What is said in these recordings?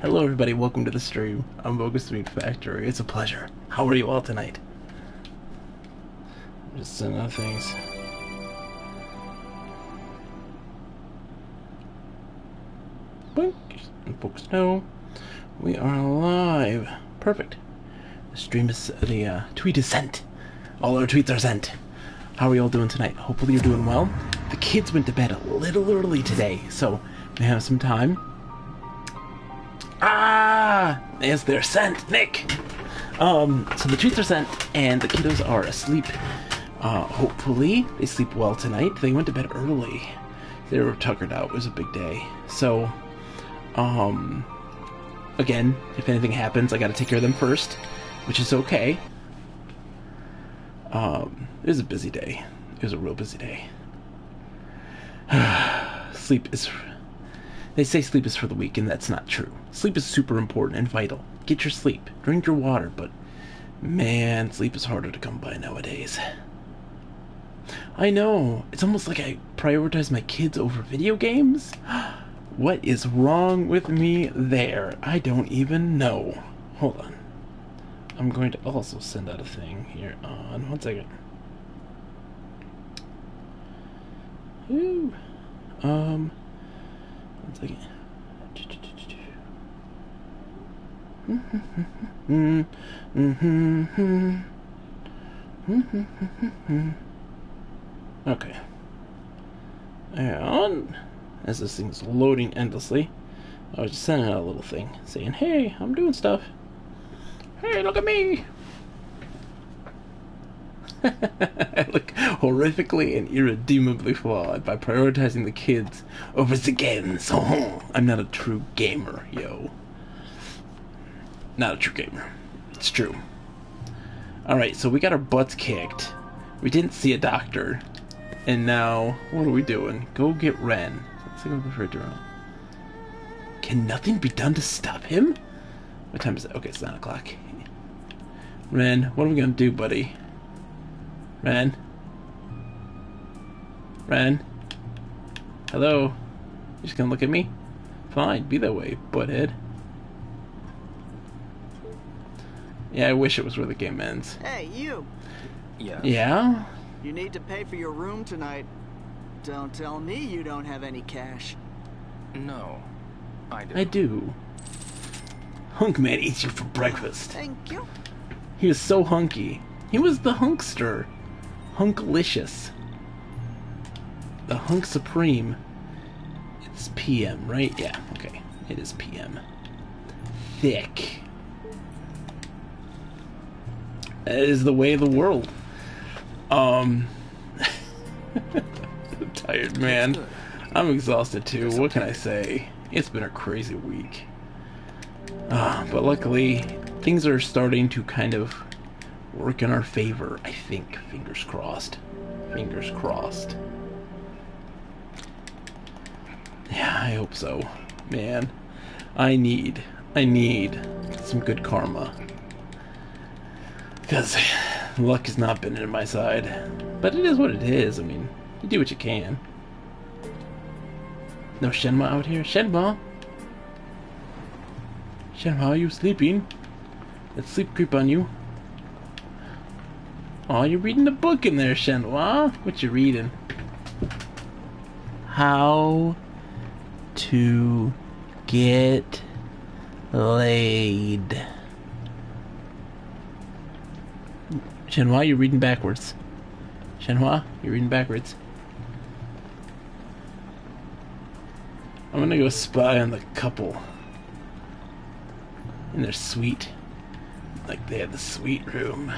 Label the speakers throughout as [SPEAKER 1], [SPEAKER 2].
[SPEAKER 1] Hello everybody, welcome to the stream. I'm Bogus Meat Factory. It's a pleasure. How are you all tonight? Just sending out things. Boink. And folks know we are live. Perfect. The stream is the tweet is sent. All our tweets are sent. How are you all doing tonight? Hopefully you're doing well. The kids went to bed a little early today, so we have some time. Yes, they're sent, Nick. So the tweets are sent, and the kiddos are asleep. Hopefully they sleep well tonight. They went to bed early. They were tuckered out. It was a big day. So, again, if anything happens, I gotta take care of them first, which is okay. It was a busy day. It was a real busy day. Sleep is... They say sleep is for the weak, and that's not true. Sleep is super important and vital. Get your sleep. Drink your water, but... man, sleep is harder to come by nowadays. I know. It's almost like I prioritize my kids over video games. What is wrong with me there? I don't even know. Hold on. I'm going to also send out a thing here on... one second. Ooh. One second. Okay. And as this thing's loading endlessly, I was just sending out a little thing saying, "Hey, I'm doing stuff. Hey, look at me." I look horrifically and irredeemably flawed by prioritizing the kids over the games. Oh, I'm not a true gamer, yo. Not a true gamer. It's true. Alright, so we got our butts kicked. We didn't see a doctor. And now, what are we doing? Go get Ren. Let's go to the refrigerator. Can nothing be done to stop him? What time is it? Okay, it's 9 o'clock. Ren, what are we gonna do, buddy? Ren? Ren? Hello? You just gonna look at me? Fine, be that way, butthead. Yeah, I wish it was where the game ends.
[SPEAKER 2] Hey, you!
[SPEAKER 3] Yeah?
[SPEAKER 1] Yeah?
[SPEAKER 2] You need to pay for your room tonight. Don't tell me you don't have any cash.
[SPEAKER 3] No, I do.
[SPEAKER 1] I do. Hunk Man eats you for breakfast.
[SPEAKER 2] Thank you.
[SPEAKER 1] He was so hunky. He was the hunkster. Hunklicious. The hunk supreme. It's PM, right? Yeah, okay. It is PM. Thick. That is the way of the world. I'm tired, man. I'm exhausted too. What can I say? It's been a crazy week. But luckily, things are starting to kind of work in our favor, I think. Fingers crossed. Fingers crossed. Yeah, I hope so. Man, I need some good karma. Because luck has not been in my side. But it is what it is. I mean, you do what you can. No Shenmue out here? Shenmue? Shenmue, are you sleeping? Let sleep creep on you. Oh, you're reading a book in there, Shenhua. What you reading? How to get laid. Shenhua, you're reading backwards. Shenhua, you're reading backwards. I'm gonna go spy on the couple. In their suite. Like they have the suite room.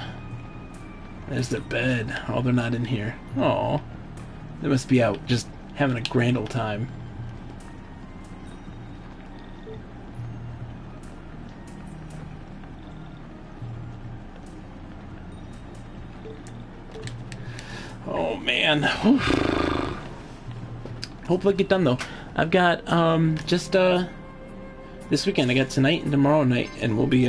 [SPEAKER 1] There's their bed. Oh, they're not in here. Oh, they must be out just having a grand old time. Oh man. Hopefully I get done though. I've got this weekend. I got tonight and tomorrow night, and we'll be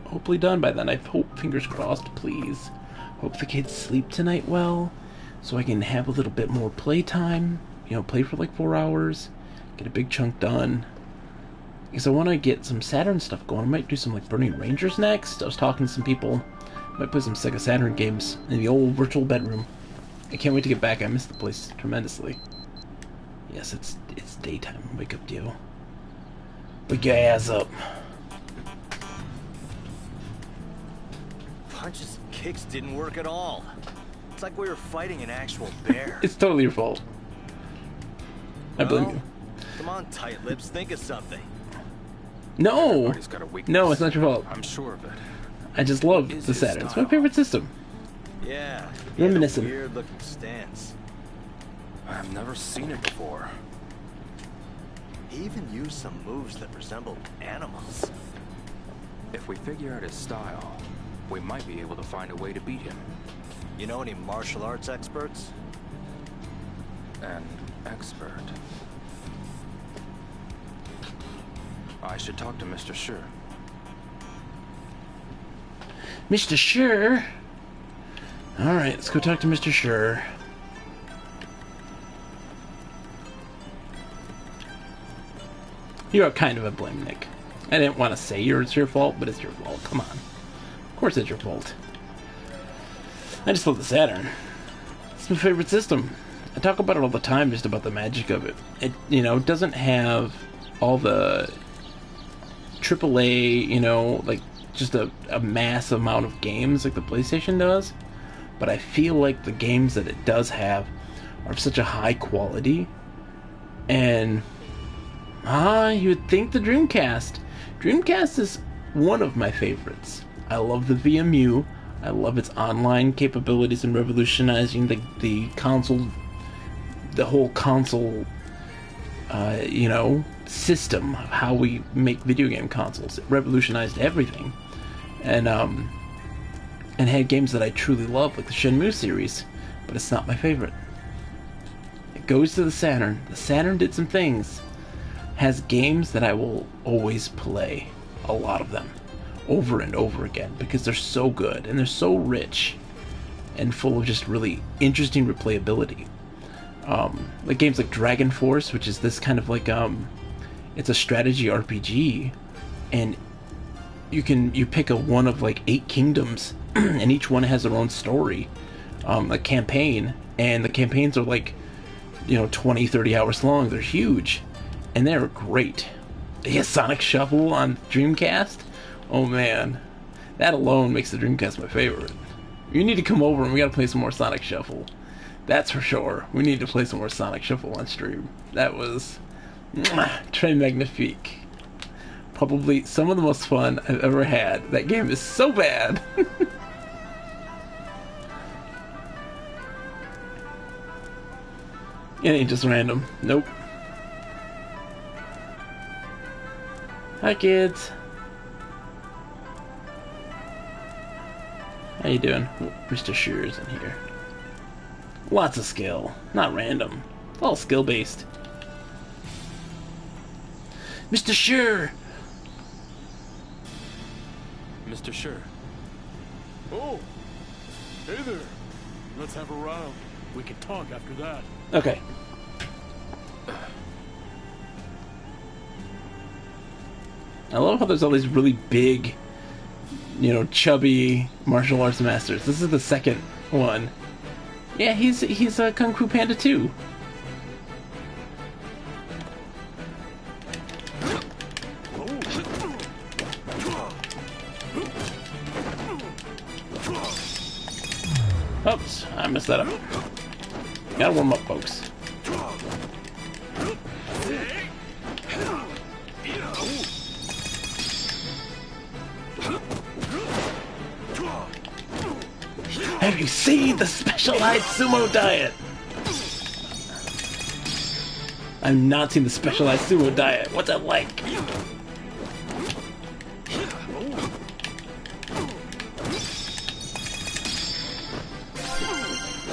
[SPEAKER 1] hopefully done by then. I hope, fingers crossed, please. Hope the kids sleep tonight well, so I can have a little bit more playtime. You know, play for like 4 hours, get a big chunk done. Because I want to get some Saturn stuff going. I might do some like Burning Rangers next. I was talking to some people. Might play some Sega Saturn games in the old virtual bedroom. I can't wait to get back. I miss the place tremendously. Yes, it's daytime. Wake up, Dio. Wake your ass up.
[SPEAKER 4] Punches and kicks didn't work at all. It's like we were fighting an actual bear.
[SPEAKER 1] It's totally your fault. I blame you.
[SPEAKER 4] Come on, tight lips, think of something.
[SPEAKER 1] No!
[SPEAKER 3] Everybody's got a weakness.
[SPEAKER 1] No, it's not your fault.
[SPEAKER 3] I'm sure of it.
[SPEAKER 1] I just love
[SPEAKER 3] Is
[SPEAKER 1] the
[SPEAKER 3] his
[SPEAKER 1] Saturn. It's my
[SPEAKER 3] style.
[SPEAKER 1] favorite system.
[SPEAKER 4] Yeah.
[SPEAKER 1] Reminiscent.
[SPEAKER 4] Weird looking stance.
[SPEAKER 3] I've never seen it before.
[SPEAKER 4] He even used some moves that resembled animals.
[SPEAKER 3] If we figure out his style, we might be able to find a way to beat him.
[SPEAKER 4] You know any martial arts experts?
[SPEAKER 3] An expert. I should talk to Mr. Sure.
[SPEAKER 1] Mr. Sure. Alright, let's go talk to Mr. Sure. You are kind of a blame, Nick. I didn't want to say it's your fault, but it's your fault. Come on. Of course it's your fault. I just love the Saturn. It's my favorite system. I talk about it all the time, just about the magic of it. It, you know, doesn't have all the AAA, you know, like just a mass amount of games like the PlayStation does. But I feel like the games that it does have are of such a high quality. And you would think the Dreamcast. Dreamcast is one of my favorites. I love the VMU. I love its online capabilities in revolutionizing the console, the whole console, you know, system of how we make video game consoles. It revolutionized everything, and had games that I truly love, like the Shenmue series, but it's not my favorite. It goes to the Saturn. The Saturn did some things. Has games that I will always play, a lot of them, over and over again, because they're so good, and they're so rich, and full of just really interesting replayability. Like games like Dragon Force, which is this kind of like, it's a strategy RPG, and you pick one of like 8 kingdoms, and each one has their own story, a campaign, and the campaigns are like, you know, 20-30 hours long. They're huge, and they're great. Yeah, Sonic Shuffle on Dreamcast, oh man, that alone makes the Dreamcast my favorite. You need to come over and we gotta play some more Sonic Shuffle. That's for sure. We need to play some more Sonic Shuffle on stream. That was très magnifique. Probably some of the most fun I've ever had. That game is so bad. It ain't just random. Nope. Hi, kids. How you doing? Mr. Shear's in here. Lots of skill. Not random. It's all skill-based. Mr. Shear!
[SPEAKER 3] Mr. Sure.
[SPEAKER 5] Oh, hey there. Let's have a round. We can talk after that.
[SPEAKER 1] Okay. I love how there's all these really big, you know, chubby martial arts masters. This is the second one. Yeah, he's a Kung Fu Panda 2. Oops, I messed that up. Gotta warm up, folks. Have you seen the specialized sumo diet? I've not seen the specialized sumo diet. What's that like?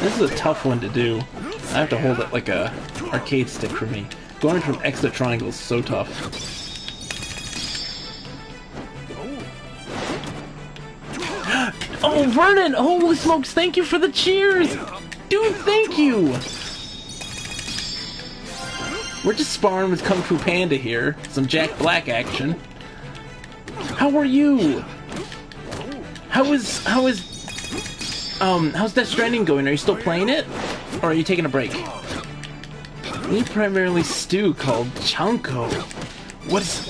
[SPEAKER 1] This is a tough one to do. I have to hold it like a arcade stick for me. Going from X to triangle is so tough. Oh, Vernon! Holy smokes, thank you for the cheers! Dude, thank you! We're just sparring with Kung Fu Panda here. Some Jack Black action. How are you? How's Death Stranding going? Are you still playing it? Or are you taking a break? We eat primarily stew called chanko. What's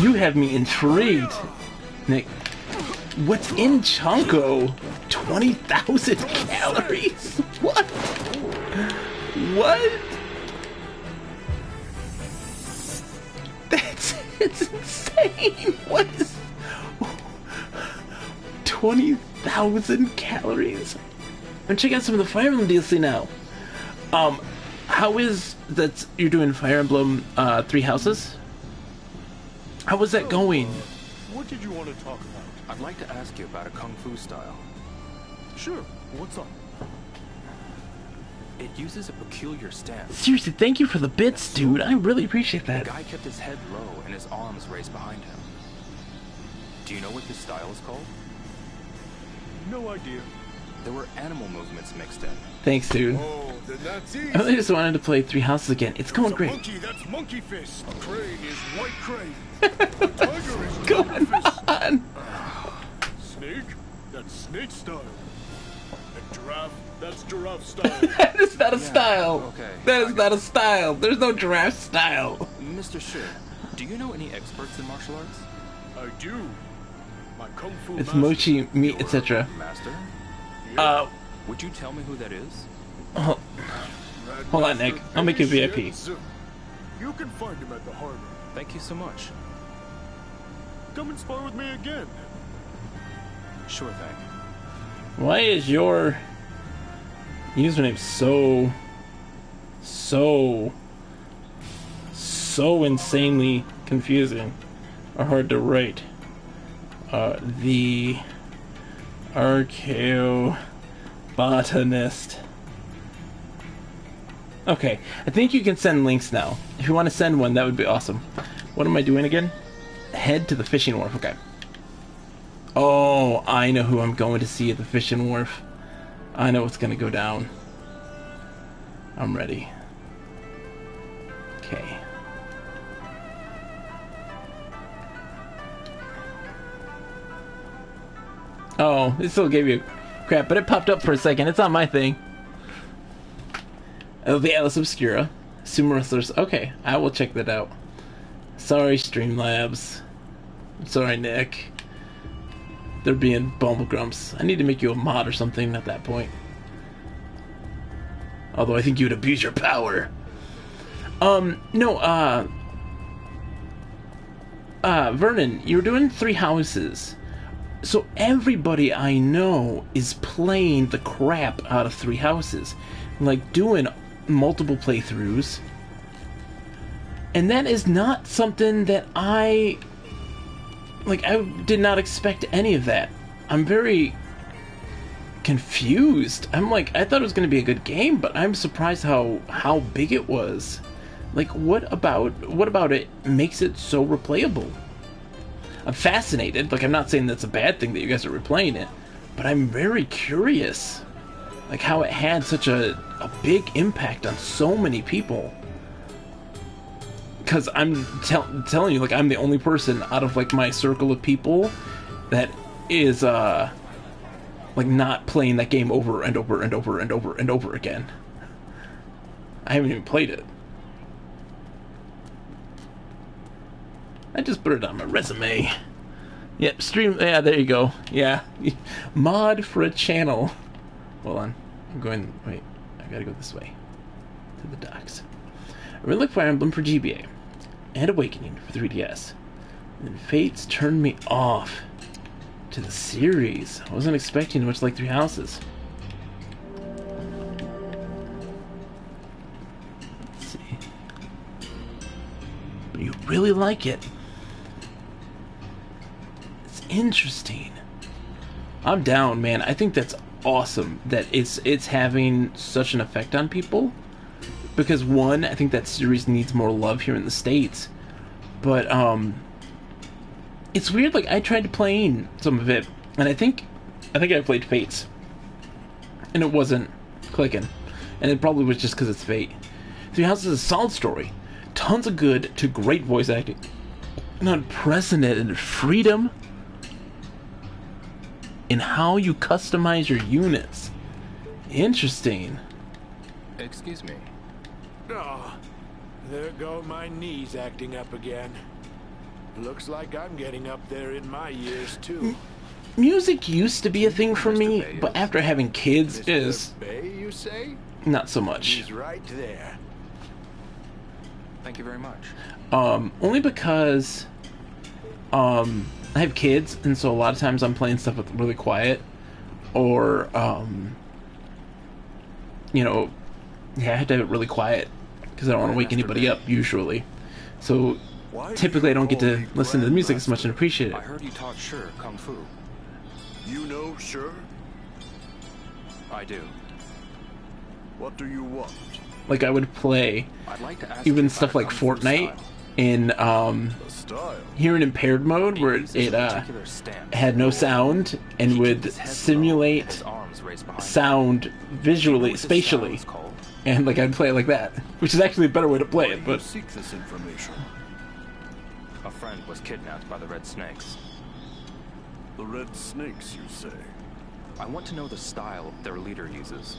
[SPEAKER 1] You have me intrigued, Nick. What's in chanko? 20,000 calories? What? What? It's insane. What is 20,000 calories? I'm checking out some of the Fire Emblem DLC now. How is that? You're doing Fire Emblem 3 Houses? How was that going?
[SPEAKER 5] What did you want to talk about?
[SPEAKER 3] I'd like to ask you about a kung fu style.
[SPEAKER 5] Sure. What's up?
[SPEAKER 3] It uses a peculiar stance.
[SPEAKER 1] Seriously, thank you for the bits, dude. I really appreciate that.
[SPEAKER 3] The guy kept his head low and his arms raised behind him. Do you know what this style is called?
[SPEAKER 5] No idea.
[SPEAKER 3] There were animal movements mixed in.
[SPEAKER 1] Thanks, dude.
[SPEAKER 5] Oh, then that's easy.
[SPEAKER 1] I really just wanted to play 3 Houses again. It's going great.
[SPEAKER 5] Monkey, that's monkey fist. A crane is white crane. A tiger is
[SPEAKER 1] Going
[SPEAKER 5] tiger fist.
[SPEAKER 1] on.
[SPEAKER 5] Snake, that's snake style. And giraffe, that's giraffe style.
[SPEAKER 1] That is not a style.
[SPEAKER 3] okay.
[SPEAKER 1] That is not a style. There's no giraffe style.
[SPEAKER 3] Mr. Shi, do you know any experts in martial arts?
[SPEAKER 5] I do. My kung fu
[SPEAKER 1] It's
[SPEAKER 5] master.
[SPEAKER 1] mochi, meat, etc.
[SPEAKER 3] Master? Would you tell me who that is?
[SPEAKER 1] Oh,
[SPEAKER 5] Red
[SPEAKER 1] hold on,
[SPEAKER 5] Master
[SPEAKER 1] Nick. I'll make you VIP.
[SPEAKER 5] Shenhua. You can find him at the harbor.
[SPEAKER 3] Thank you so much.
[SPEAKER 5] Come and spar with me again.
[SPEAKER 3] Sure thing.
[SPEAKER 1] why is your username so insanely confusing or hard to write? The Archaeobotanist. Okay, I think you can send links now. If you want to send one, that would be awesome. What am I doing again? Head to the fishing wharf. Okay. Oh, I know who I'm going to see at the fishing wharf. I know what's going to go down. I'm ready. Okay. Oh, it still gave you crap, but it popped up for a second. It's on my thing. Oh, the Atlas Obscura. Sumo Wrestlers. Okay, I will check that out. Sorry, Streamlabs. I'm sorry, Nick. They're being bumblegrumps. I need to make you a mod or something at that point. Although I think you'd abuse your power. No, Vernon, you're doing 3 Houses. So everybody I know is playing the crap out of 3 Houses. Like, doing multiple playthroughs. And that is not something that I did not expect any of that. I'm very confused. I'm like, I thought it was going to be a good game, but I'm surprised how big it was. Like, what about it makes it so replayable? I'm fascinated. Like, I'm not saying that's a bad thing that you guys are replaying it, but I'm very curious. Like, how it had such a big impact on so many people. Because I'm telling you, like, I'm the only person out of, like, my circle of people that is, like, not playing that game over and over and over and over and over again. I haven't even played it. I just put it on my resume. Yep, stream. Yeah, there you go. Yeah. Mod for a channel. Hold on. I'm going. Wait. I gotta go this way. To the docks. I really like Fire Emblem for GBA. And Awakening for 3DS. And Fates turned me off to the series. I wasn't expecting much like 3 Houses. Let's see. But you really like it. It's interesting. I'm down, man. I think that's awesome that it's having such an effect on people. Because one, I think that series needs more love here in the States. But it's weird, like I tried playing some of it, and I think I played Fates. And it wasn't clicking. And it probably was just because it's Fate. Three Houses is a solid story, tons of good to great voice acting, and unprecedented freedom in how you customize your units. Interesting.
[SPEAKER 3] Excuse me.
[SPEAKER 5] Oh, there go my knees acting up again. Looks like I'm getting up there in my years, too.
[SPEAKER 1] Music used to be a thing for me, but after having kids,
[SPEAKER 5] Mr.
[SPEAKER 1] is
[SPEAKER 5] Bay, you say?
[SPEAKER 1] not so much.
[SPEAKER 5] He's right there.
[SPEAKER 3] Thank you very much.
[SPEAKER 1] Only because, I have kids, and so a lot of times I'm playing stuff with really quiet, or, you know, yeah, I have to have it really quiet, because I don't want to wake anybody up, usually. So, typically I don't get to listen to the music as much and appreciate it.
[SPEAKER 3] I heard you taught Sure Kung Fu.
[SPEAKER 4] You know, sure?
[SPEAKER 3] I do.
[SPEAKER 4] What do you want?
[SPEAKER 1] Like, I would play
[SPEAKER 3] I'd like to ask
[SPEAKER 1] even
[SPEAKER 3] you
[SPEAKER 1] stuff
[SPEAKER 3] about
[SPEAKER 1] like
[SPEAKER 3] Kung Fu
[SPEAKER 1] Fortnite
[SPEAKER 3] style.
[SPEAKER 1] in,
[SPEAKER 4] A style?
[SPEAKER 1] here in impaired mode, where
[SPEAKER 3] Uses a
[SPEAKER 1] it
[SPEAKER 3] particular stance.
[SPEAKER 1] had no sound, and
[SPEAKER 3] He
[SPEAKER 1] would
[SPEAKER 3] keeps his head low and
[SPEAKER 1] simulate
[SPEAKER 3] his arms raised behind him.
[SPEAKER 1] sound
[SPEAKER 3] Do you know
[SPEAKER 1] visually,
[SPEAKER 3] what this style
[SPEAKER 1] spatially,
[SPEAKER 3] is called?
[SPEAKER 1] and like I'd play it like that, which is actually a better way to play
[SPEAKER 4] Why
[SPEAKER 1] it,
[SPEAKER 4] do you
[SPEAKER 1] but
[SPEAKER 4] seek this information?
[SPEAKER 3] A friend was kidnapped by the Red Snakes.
[SPEAKER 4] The Red Snakes, you say?
[SPEAKER 3] I want to know the style their leader uses.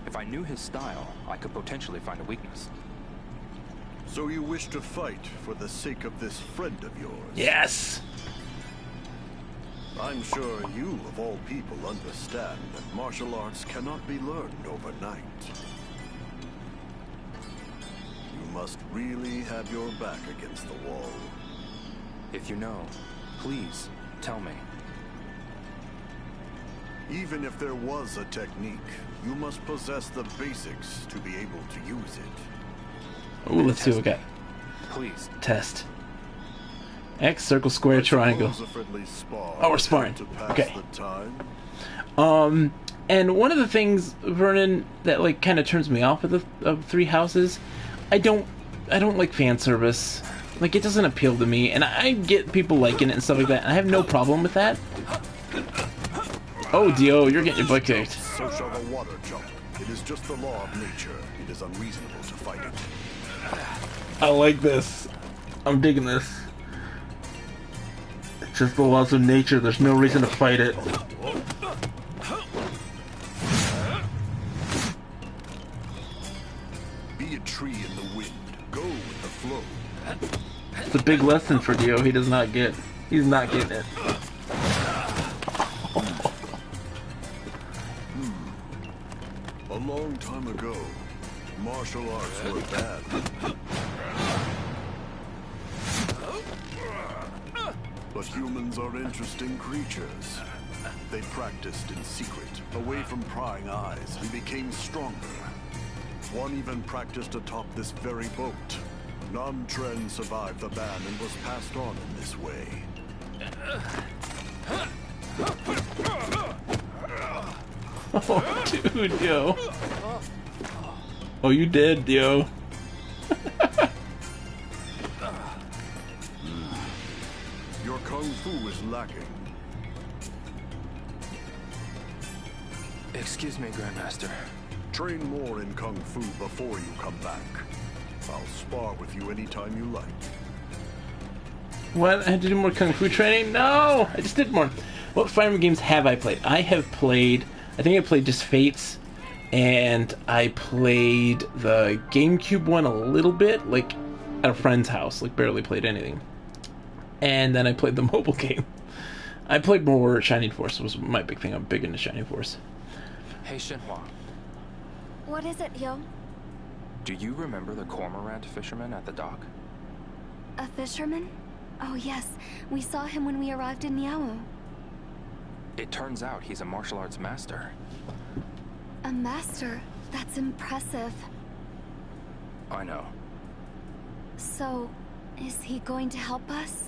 [SPEAKER 3] If I knew his style, I could potentially find a weakness.
[SPEAKER 4] So you wish to fight for the sake of this friend of yours?
[SPEAKER 1] yes!
[SPEAKER 4] I'm sure you, of all people, understand that martial arts cannot be learned overnight. You must really have your back against the wall.
[SPEAKER 3] If you know, please tell me.
[SPEAKER 4] Even if there was a technique, you must possess the basics to be able to use it.
[SPEAKER 1] Ooh, let's see what we got.
[SPEAKER 3] Please.
[SPEAKER 1] Test. X, circle, square, triangle.
[SPEAKER 4] Suppose a friendly spar
[SPEAKER 1] Oh, we're
[SPEAKER 4] would
[SPEAKER 1] sparring.
[SPEAKER 4] help to pass
[SPEAKER 1] Okay.
[SPEAKER 4] the time.
[SPEAKER 1] And one of the things, Vernon, that like kind of turns me off of Three Houses, I don't like fan service. Like, it doesn't appeal to me, and I get people liking it and stuff like that, and I have no problem with that. Oh, Dio, you're getting your butt kicked.
[SPEAKER 4] So shall the water jump. It is just the law of nature. It is unreasonable to fight it.
[SPEAKER 1] I like this. I'm digging this. It's just the laws of nature. There's no reason to fight it.
[SPEAKER 4] Be a tree in the wind. Go with the flow.
[SPEAKER 1] It's a big lesson for Dio. He does not get. He's not getting it.
[SPEAKER 4] A long time ago, martial arts were bad. But humans are interesting creatures. They practiced in secret, away from prying eyes, and became stronger. One even practiced atop this very boat. Nam-Tren survived the ban and was passed on in this way.
[SPEAKER 1] Oh, dude, Dio. Oh, you dead, Dio.
[SPEAKER 4] Your kung fu is lacking.
[SPEAKER 3] Excuse me, Grandmaster.
[SPEAKER 4] Train more in kung fu before you come back. I'll spar with you anytime you like.
[SPEAKER 1] What? I had to do more Kung Fu training? No! I just did more. What Fire Emblem games have I played? I have played... I think I played just Fates, and I played the GameCube one a little bit, like, at a friend's house. Like, barely played anything. And then I played the mobile game. I played more Shining Force, was my big thing. I'm big into Shining Force.
[SPEAKER 3] Hey, Shenhua.
[SPEAKER 6] What is it, yo?
[SPEAKER 3] Do you remember the cormorant fisherman at the dock?
[SPEAKER 6] A fisherman? Oh yes, we saw him when we arrived in Niao.
[SPEAKER 3] It turns out he's a martial arts master.
[SPEAKER 6] A master? That's impressive.
[SPEAKER 3] I know.
[SPEAKER 6] So, is he going to help us?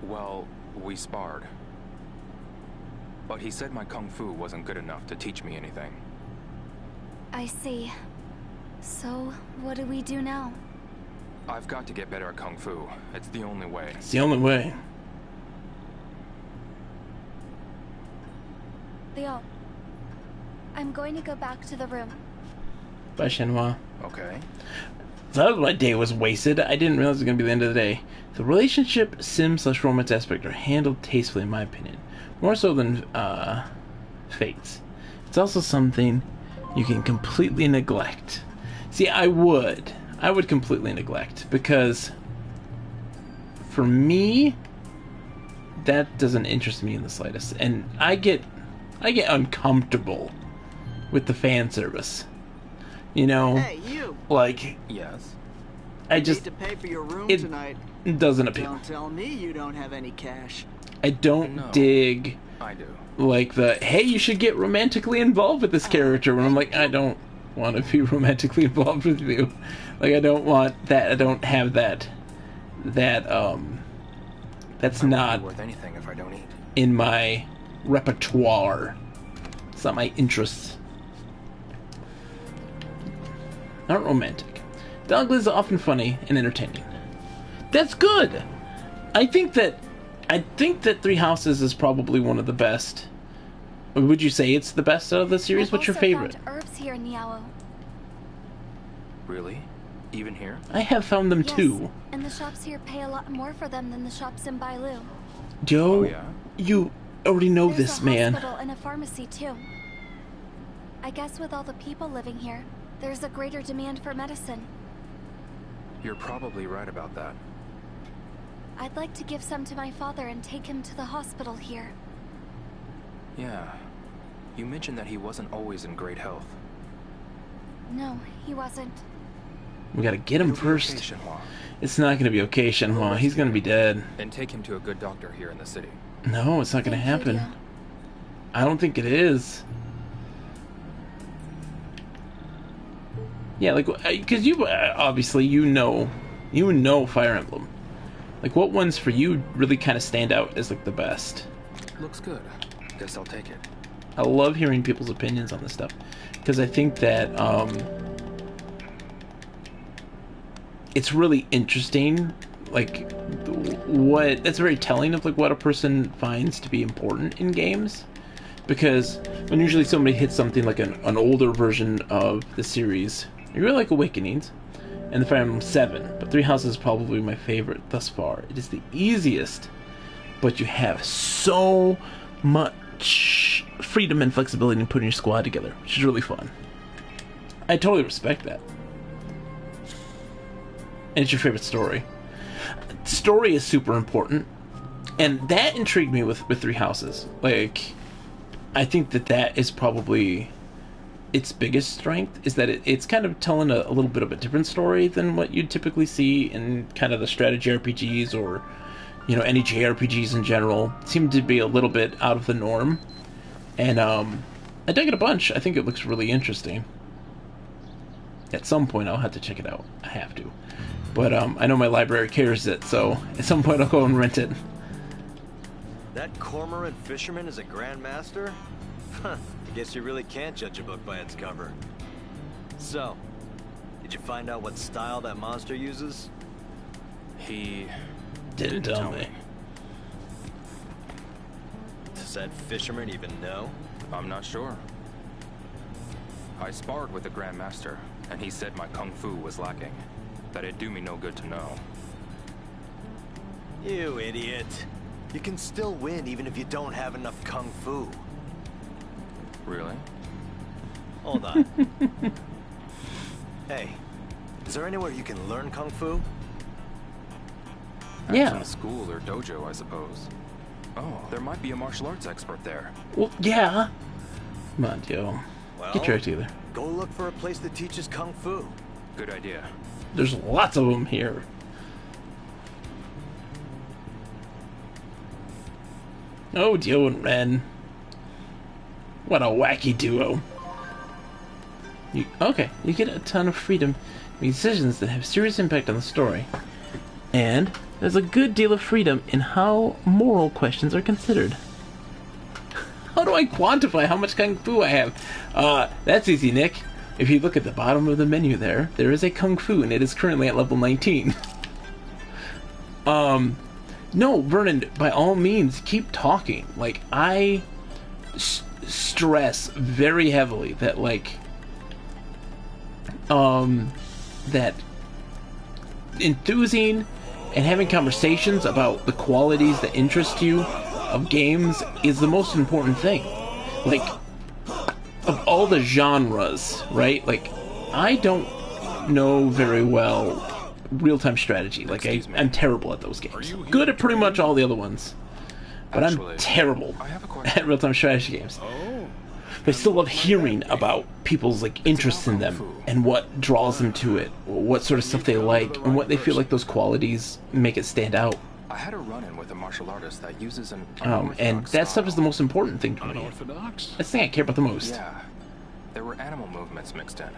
[SPEAKER 3] Well, we sparred. But he said my kung fu wasn't good enough to teach me anything.
[SPEAKER 6] I see. So, what do we do now?
[SPEAKER 3] I've got to get better at kung fu. It's the only way.
[SPEAKER 1] It's the only way.
[SPEAKER 6] Leo, I'm going to go back to the room.
[SPEAKER 1] by Shenhua.
[SPEAKER 3] Okay.
[SPEAKER 1] So my day was wasted. I didn't realize it was going to be the end of the day. The relationship sim/romance aspect are handled tastefully, in my opinion. More so than Fate's. It's also something you can completely neglect. See, I would completely neglect, because for me, that doesn't interest me in the slightest, and I get uncomfortable with the fan service. You know,
[SPEAKER 2] Hey, you.
[SPEAKER 1] like,
[SPEAKER 3] Yes.
[SPEAKER 1] I just,
[SPEAKER 2] Need to pay for your room
[SPEAKER 1] it
[SPEAKER 2] tonight.
[SPEAKER 1] doesn't appeal.
[SPEAKER 2] Don't tell me you don't have any cash.
[SPEAKER 1] I don't
[SPEAKER 3] No.
[SPEAKER 1] dig
[SPEAKER 3] I do.
[SPEAKER 1] like the, hey, you should get romantically involved with this character, when I'm like, I don't want to be romantically involved with you. Like, I don't want that. I don't have that that's
[SPEAKER 3] I won't
[SPEAKER 1] not
[SPEAKER 3] be worth anything if I don't eat.
[SPEAKER 1] in my repertoire. It's not my interest. Not romantic. Dialogue is often funny and entertaining. That's good. I think that Three Houses is probably one of the best. Would you say it's the best out of the series? What's your favorite?
[SPEAKER 6] I've also found herbs here in Niao.
[SPEAKER 3] Really? Even here?
[SPEAKER 1] I have found them
[SPEAKER 6] Yes,
[SPEAKER 1] too.
[SPEAKER 6] and the shops here pay a lot more for them than the shops in Bailu.
[SPEAKER 1] Joe,
[SPEAKER 3] Oh, yeah?
[SPEAKER 1] you already know
[SPEAKER 6] There's
[SPEAKER 1] this,
[SPEAKER 6] a
[SPEAKER 1] man.
[SPEAKER 6] hospital and a pharmacy too. I guess with all the people living here, there's a greater demand for medicine.
[SPEAKER 3] You're probably right about that.
[SPEAKER 6] I'd like to give some to my father and take him to the hospital here.
[SPEAKER 3] Yeah. You mentioned that he wasn't always in great health.
[SPEAKER 6] No, he wasn't.
[SPEAKER 1] We gotta get him
[SPEAKER 3] It'll be okay,
[SPEAKER 1] first.
[SPEAKER 3] Shenhua.
[SPEAKER 1] It's not gonna be okay, Shenhua. He's gonna be dead.
[SPEAKER 3] And take him to a good doctor here in the city.
[SPEAKER 1] No, it's not gonna
[SPEAKER 6] Thank you,
[SPEAKER 1] happen.
[SPEAKER 6] Dio.
[SPEAKER 1] I don't think it is. Yeah, like, because you obviously you know Fire Emblem. Like, what ones for you really kind of stand out as like the best?
[SPEAKER 3] Looks good. Guess I'll take it.
[SPEAKER 1] I love hearing people's opinions on this stuff, because I think that it's really interesting. Like, that's very telling of like what a person finds to be important in games. Because when usually somebody hits something like an older version of the series, I really like Awakenings and the Fire Emblem 7, but Three Houses is probably my favorite thus far. It is the easiest, but you have so much freedom and flexibility in putting your squad together, which is really fun. I totally respect that. And it's your favorite story. Story is super important, and that intrigued me with Three Houses. Like, I think that is probably its biggest strength, is that it's kind of telling a little bit of a different story than what you'd typically see in kind of the strategy RPGs or, you know, any JRPGs in general. It seemed to be a little bit out of the norm, and I dug it a bunch. I think it looks really interesting. At some point I'll have to check it out. I have to. But I know my library carries it, so at some point I'll go and rent it.
[SPEAKER 7] That cormorant fisherman is a grandmaster? Huh, I guess you really can't judge a book by its cover. So, did you find out what style that monster uses?
[SPEAKER 3] He
[SPEAKER 1] Didn't tell me.
[SPEAKER 7] Does that fisherman even know?
[SPEAKER 3] I'm not sure. I sparred with the Grandmaster, and he said my kung fu was lacking. That it'd do me no good to know.
[SPEAKER 7] You idiot. You can still win even if you don't have enough kung fu.
[SPEAKER 3] Really?
[SPEAKER 7] Hold on. Hey, is there anywhere you can learn kung fu?
[SPEAKER 3] At
[SPEAKER 1] Yeah.
[SPEAKER 3] some school or dojo, I suppose. Oh, there might be a martial arts expert there.
[SPEAKER 1] Well, yeah. Come on, Joe.
[SPEAKER 7] Well,
[SPEAKER 1] Get your act together.
[SPEAKER 7] go look for a place that teaches kung fu.
[SPEAKER 3] Good idea.
[SPEAKER 1] There's lots of them here. Oh, Dio and Ren. What a wacky duo. You get a ton of freedom, make decisions that have serious impact on the story. And there's a good deal of freedom in how moral questions are considered. How do I quantify how much Kung Fu I have? That's easy, Nick. If you look at the bottom of the menu there is a Kung Fu, and it is currently at level 19. No, Vernon, by all means, keep talking. Like, I stress very heavily that, like, that enthusing and having conversations about the qualities that interest you of games is the most important thing. Like, of all the genres, right? Like, I don't know very well real-time strategy. Like, I'm terrible at those games. Good at pretty much all the other ones. But I'm terrible at real-time strategy games. But I still love hearing about people's, like, interests in them and what draws them to it, what sort of stuff they like, and what they feel like those qualities make it stand out.
[SPEAKER 3] I had a run-in with a martial artist that uses an
[SPEAKER 1] and that stuff is the most important thing to me.
[SPEAKER 5] Unorthodox?
[SPEAKER 1] That's the thing I care about the most.
[SPEAKER 3] Yeah, there were animal movements mixed in.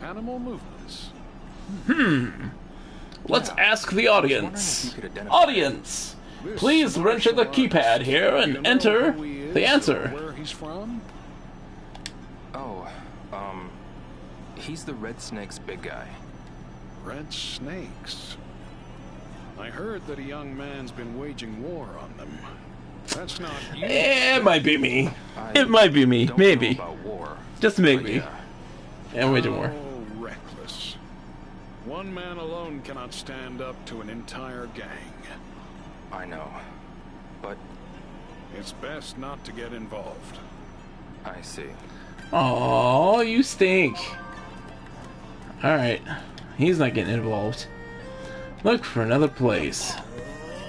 [SPEAKER 5] Animal movements.
[SPEAKER 1] Let's ask the audience. Audience, please enter the keypad here and enter the answer.
[SPEAKER 5] Where he's from?
[SPEAKER 3] Oh, he's the Red Snake's big guy.
[SPEAKER 5] Red Snakes. I heard that a young man's been waging war on them. That's not you.
[SPEAKER 1] It might be me. It might be me. Maybe.
[SPEAKER 3] About war,
[SPEAKER 1] Just maybe. Yeah, way more.
[SPEAKER 5] Oh, reckless. One man alone cannot stand up to an entire gang.
[SPEAKER 3] I know, but
[SPEAKER 5] It's best not to get involved.
[SPEAKER 3] I see.
[SPEAKER 1] Oh, you stink. Alright. He's not getting involved. Look for another place.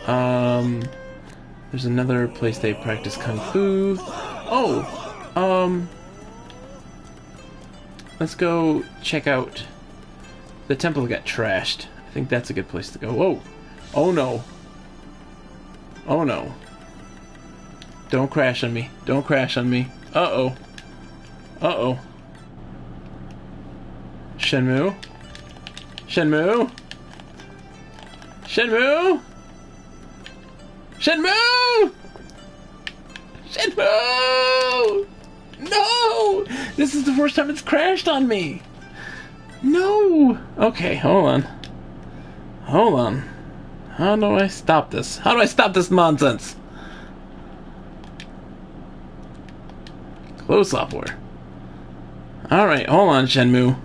[SPEAKER 1] There's another place they practice Kung Fu. Oh, let's go check out the temple that got trashed. I think that's a good place to go. Whoa. Oh no. Oh no. Don't crash on me. Don't crash on me. Uh-oh. Uh-oh. Shenmue? Shenmue? Shenmue? Shenmue! Shenmue! No! This is the first time it's crashed on me. No! Okay, hold on. Hold on. How do I stop this? How do I stop this nonsense? Close software. Alright, hold on, Shenmue.